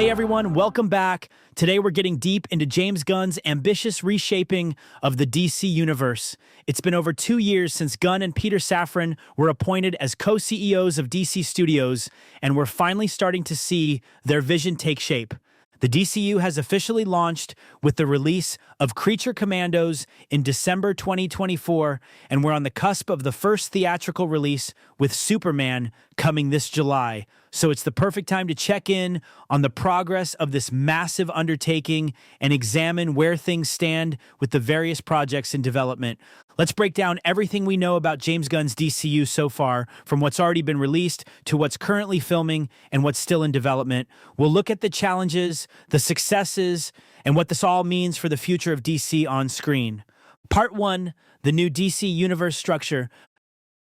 Hey everyone, welcome back. Today we're getting deep into James Gunn's ambitious reshaping of the DC universe. It's been over 2 years since Gunn and Peter Safran were appointed as co-CEOs of DC Studios, and we're finally starting to see their vision take shape. The DCU has officially launched with the release of Creature Commandos in December 2024, and we're on the cusp of the first theatrical release with Superman coming this July. So it's the perfect time to check in on the progress of this massive undertaking and examine where things stand with the various projects in development. Let's break down everything we know about James Gunn's DCU so far, from what's already been released to what's currently filming and what's still in development. We'll look at the challenges, the successes, and what this all means for the future of DC on screen. Part 1, the new DC universe structure.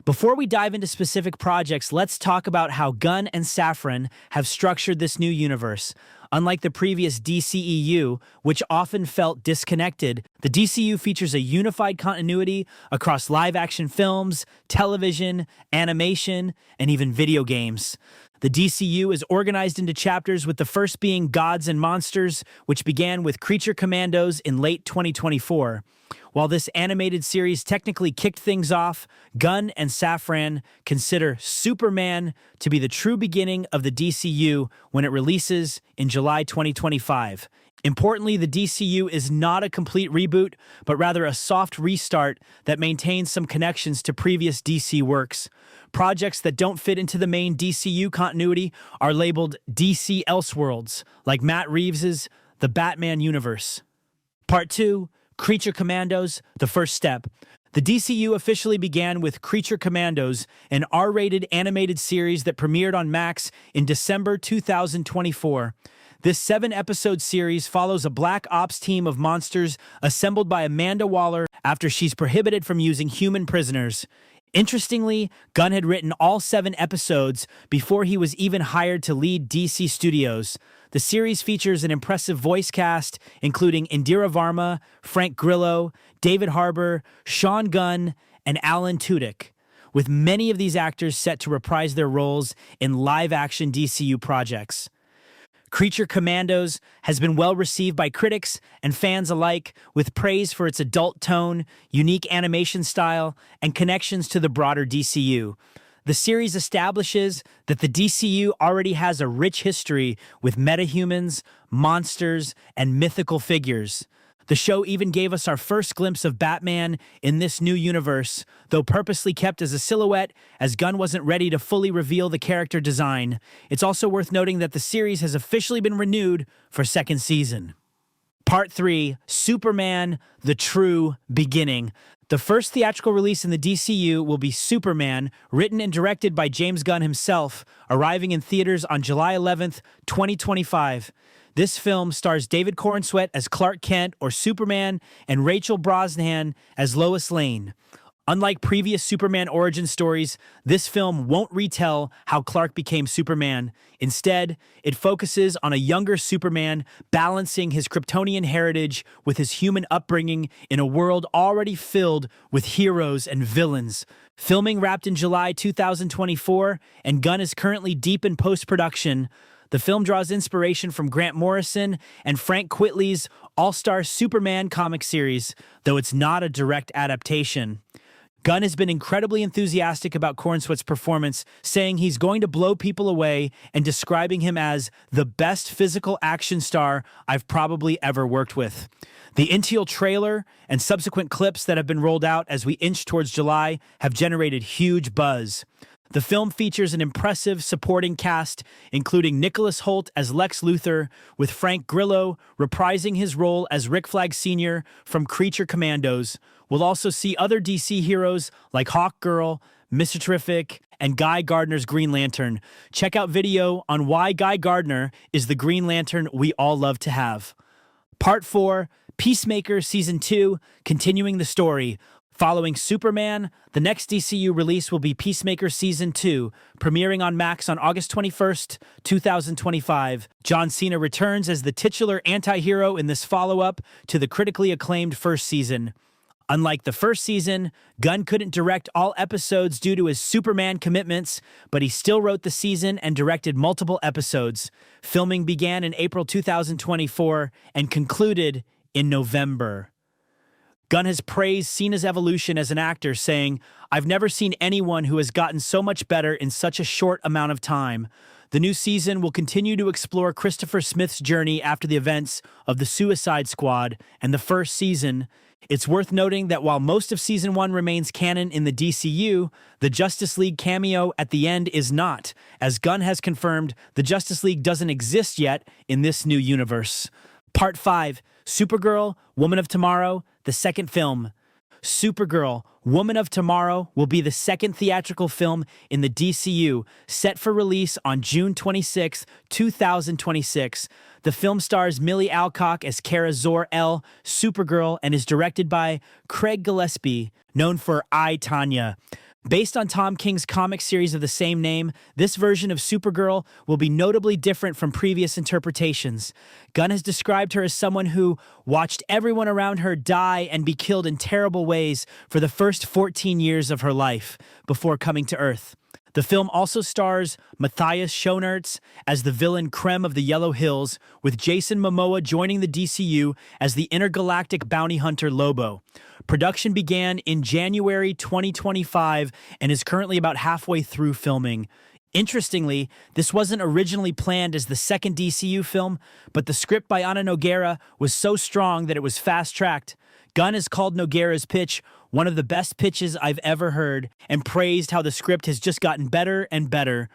Before we dive into specific projects, let's talk about how Gunn and Safran have structured this new universe. Unlike the previous DCEU, which often felt disconnected, the DCU features a unified continuity across live-action films, television, animation, and even video games. The DCU is organized into chapters, with the first being Gods and Monsters, which began with Creature Commandos in late 2024. While this animated series technically kicked things off, Gunn and Safran consider Superman to be the true beginning of the DCU when it releases in July 2025. Importantly, the DCU is not a complete reboot, but rather a soft restart that maintains some connections to previous DC works. Projects that don't fit into the main DCU continuity are labeled DC Elseworlds, like Matt Reeves's The Batman Universe. Part 2, Creature Commandos, the first step. The DCU officially began with Creature Commandos, an R-rated animated series that premiered on Max in December 2024. This 7-episode series follows a Black Ops team of monsters assembled by Amanda Waller after she's prohibited from using human prisoners. Interestingly, Gunn had written all 7 episodes before he was even hired to lead DC Studios. The series features an impressive voice cast, including Indira Varma, Frank Grillo, David Harbour, Sean Gunn, and Alan Tudyk, with many of these actors set to reprise their roles in live-action DCU projects. Creature Commandos has been well received by critics and fans alike, with praise for its adult tone, unique animation style, and connections to the broader DCU. The series establishes that the DCU already has a rich history with metahumans, monsters, and mythical figures. The show even gave us our first glimpse of Batman in this new universe, though purposely kept as a silhouette, as Gunn wasn't ready to fully reveal the character design. It's also worth noting that the series has officially been renewed for second season. Part 3, Superman, the True Beginning. The first theatrical release in the DCU will be Superman, written and directed by James Gunn himself, arriving in theaters on July 11th, 2025. This film stars David Corenswet as Clark Kent or Superman and Rachel Brosnahan as Lois Lane. Unlike previous Superman origin stories, this film won't retell how Clark became Superman. Instead, it focuses on a younger Superman balancing his Kryptonian heritage with his human upbringing in a world already filled with heroes and villains. Filming wrapped in July 2024, and Gunn is currently deep in post-production. The film draws inspiration from Grant Morrison and Frank Quitely's All-Star Superman comic series, though it's not a direct adaptation. Gunn has been incredibly enthusiastic about Corenswet's performance, saying he's going to blow people away and describing him as the best physical action star I've probably ever worked with. The Intial trailer and subsequent clips that have been rolled out as we inch towards July have generated huge buzz. The film features an impressive supporting cast, including Nicholas Hoult as Lex Luthor, with Frank Grillo reprising his role as Rick Flag Sr. from Creature Commandos. We'll also see other DC heroes like Hawkgirl, Mr. Terrific, and Guy Gardner's Green Lantern. Check out video on why Guy Gardner is the Green Lantern we all love to have. Part 4, Peacemaker Season 2, continuing the story. Following Superman, the next DCU release will be Peacemaker Season 2, premiering on Max on August 21st, 2025. John Cena returns as the titular anti-hero in this follow-up to the critically acclaimed first season. Unlike the first season, Gunn couldn't direct all episodes due to his Superman commitments, but he still wrote the season and directed multiple episodes. Filming began in April 2024 and concluded in November. Gunn has praised Cena's evolution as an actor, saying, "I've never seen anyone who has gotten so much better in such a short amount of time." The new season will continue to explore Christopher Smith's journey after the events of the Suicide Squad and the first season. It's worth noting that while most of Season 1 remains canon in the DCU, the Justice League cameo at the end is not, as Gunn has confirmed the Justice League doesn't exist yet in this new universe. Part 5, Supergirl, Woman of Tomorrow, the second film. Supergirl, Woman of Tomorrow will be the second theatrical film in the DCU, set for release on June 26, 2026. The film stars Millie Alcock as Kara Zor-El, Supergirl, and is directed by Craig Gillespie, known for I, Tonya. Based on Tom King's comic series of the same name, this version of Supergirl will be notably different from previous interpretations. Gunn has described her as someone who watched everyone around her die and be killed in terrible ways for the first 14 years of her life before coming to Earth. The film also stars Matthias Schoenaerts as the villain Krem of the Yellow Hills, with Jason Momoa joining the DCU as the intergalactic bounty hunter Lobo. Production began in January 2025 and is currently about halfway through filming. Interestingly, this wasn't originally planned as the second DCU film, but the script by Ana Nogueira was so strong that it was fast-tracked. Gunn has called Nogueira's pitch one of the best pitches I've ever heard and praised how the script has just gotten better and better.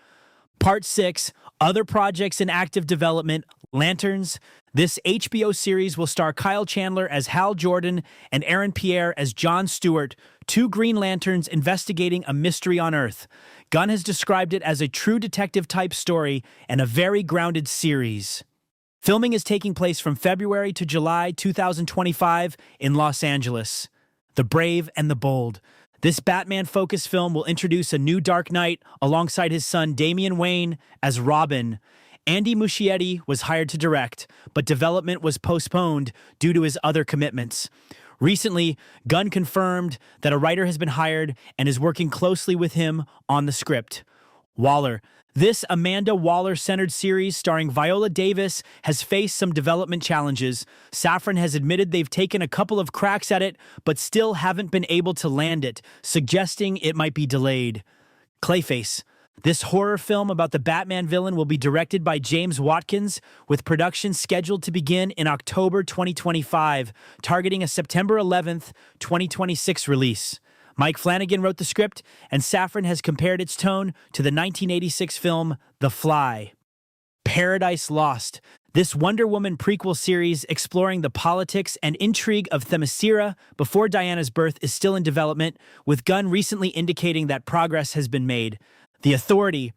Part 6, Other Projects in Active Development, Lanterns. This HBO series will star Kyle Chandler as Hal Jordan and Aaron Pierre as John Stewart, two Green Lanterns investigating a mystery on Earth. Gunn has described it as a true detective-type story and a very grounded series. Filming is taking place from February to July 2025 in Los Angeles. The Brave and the Bold. This Batman-focused film will introduce a new Dark Knight alongside his son Damian Wayne as Robin. Andy Muschietti was hired to direct, but development was postponed due to his other commitments. Recently, Gunn confirmed that a writer has been hired and is working closely with him on the script. Waller. This Amanda Waller-centered series starring Viola Davis has faced some development challenges. Safran has admitted they've taken a couple of cracks at it, but still haven't been able to land it, suggesting it might be delayed. Clayface. This horror film about the Batman villain will be directed by James Watkins, with production scheduled to begin in October 2025, targeting a September 11th, 2026 release. Mike Flanagan wrote the script, and Safran has compared its tone to the 1986 film The Fly. Paradise Lost. This Wonder Woman prequel series exploring the politics and intrigue of Themyscira before Diana's birth is still in development, with Gunn recently indicating that progress has been made. The Authority.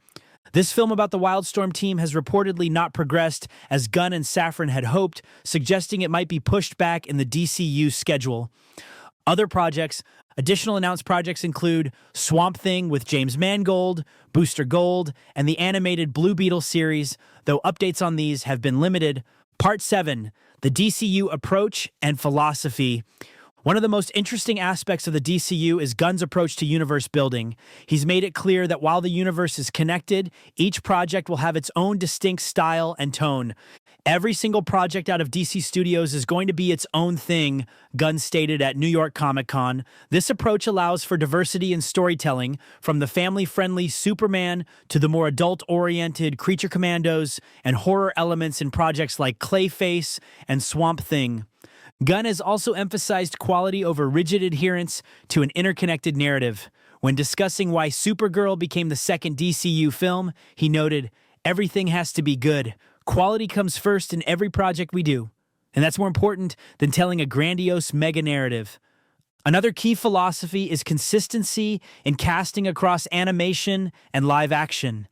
This film about the Wildstorm team has reportedly not progressed as Gunn and Safran had hoped, suggesting it might be pushed back in the DCU schedule. Other projects. Additional announced projects include Swamp Thing with James Mangold, Booster Gold, and the animated Blue Beetle series, though updates on these have been limited. Part 7, the DCU approach and philosophy. One of the most interesting aspects of the DCU is Gunn's approach to universe building. He's made it clear that while the universe is connected, each project will have its own distinct style and tone. Every single project out of DC Studios is going to be its own thing, Gunn stated at New York Comic Con. This approach allows for diversity in storytelling, from the family-friendly Superman to the more adult-oriented Creature Commandos and horror elements in projects like Clayface and Swamp Thing. Gunn has also emphasized quality over rigid adherence to an interconnected narrative. When discussing why Supergirl became the second DCU film, he noted, "Everything has to be good. Quality comes first in every project we do, and that's more important than telling a grandiose mega-narrative." Another key philosophy is consistency in casting across animation and live action.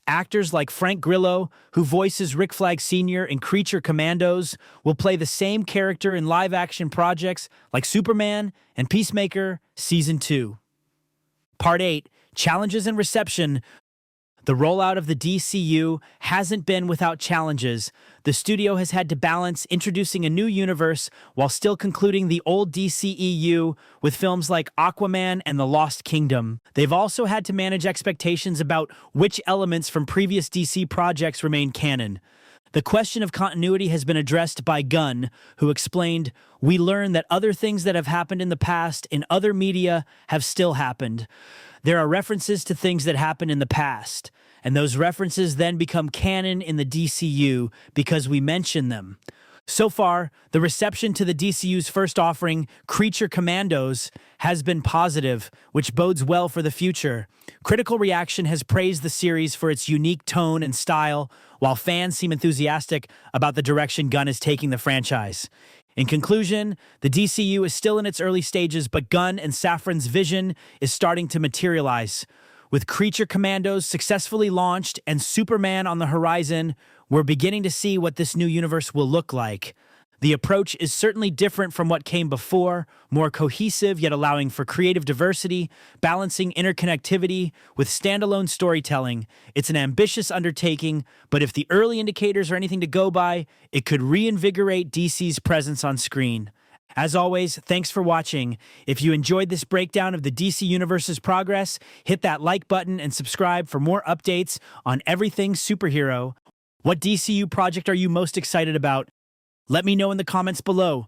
Actors like Frank Grillo, who voices Rick Flag Sr. in Creature Commandos, will play the same character in live-action projects like Superman and Peacemaker Season 2. Part 8, Challenges and Reception. The rollout of the DCU hasn't been without challenges. The studio has had to balance introducing a new universe while still concluding the old DCEU with films like Aquaman and The Lost Kingdom. They've also had to manage expectations about which elements from previous DC projects remain canon. The question of continuity has been addressed by Gunn, who explained, "We learn that other things that have happened in the past in other media have still happened. There are references to things that happened in the past, and those references then become canon in the DCU because we mention them." So far, the reception to the DCU's first offering, Creature Commandos, has been positive, which bodes well for the future. Critical reaction has praised the series for its unique tone and style, while fans seem enthusiastic about the direction Gunn is taking the franchise. In conclusion, the DCU is still in its early stages, but Gunn and Safran's vision is starting to materialize. With Creature Commandos successfully launched and Superman on the horizon, we're beginning to see what this new universe will look like. The approach is certainly different from what came before, more cohesive yet allowing for creative diversity, balancing interconnectivity with standalone storytelling. It's an ambitious undertaking, but if the early indicators are anything to go by, it could reinvigorate DC's presence on screen. As always, thanks for watching. If you enjoyed this breakdown of the DC Universe's progress, hit that like button and subscribe for more updates on everything superhero. What DCU project are you most excited about? Let me know in the comments below.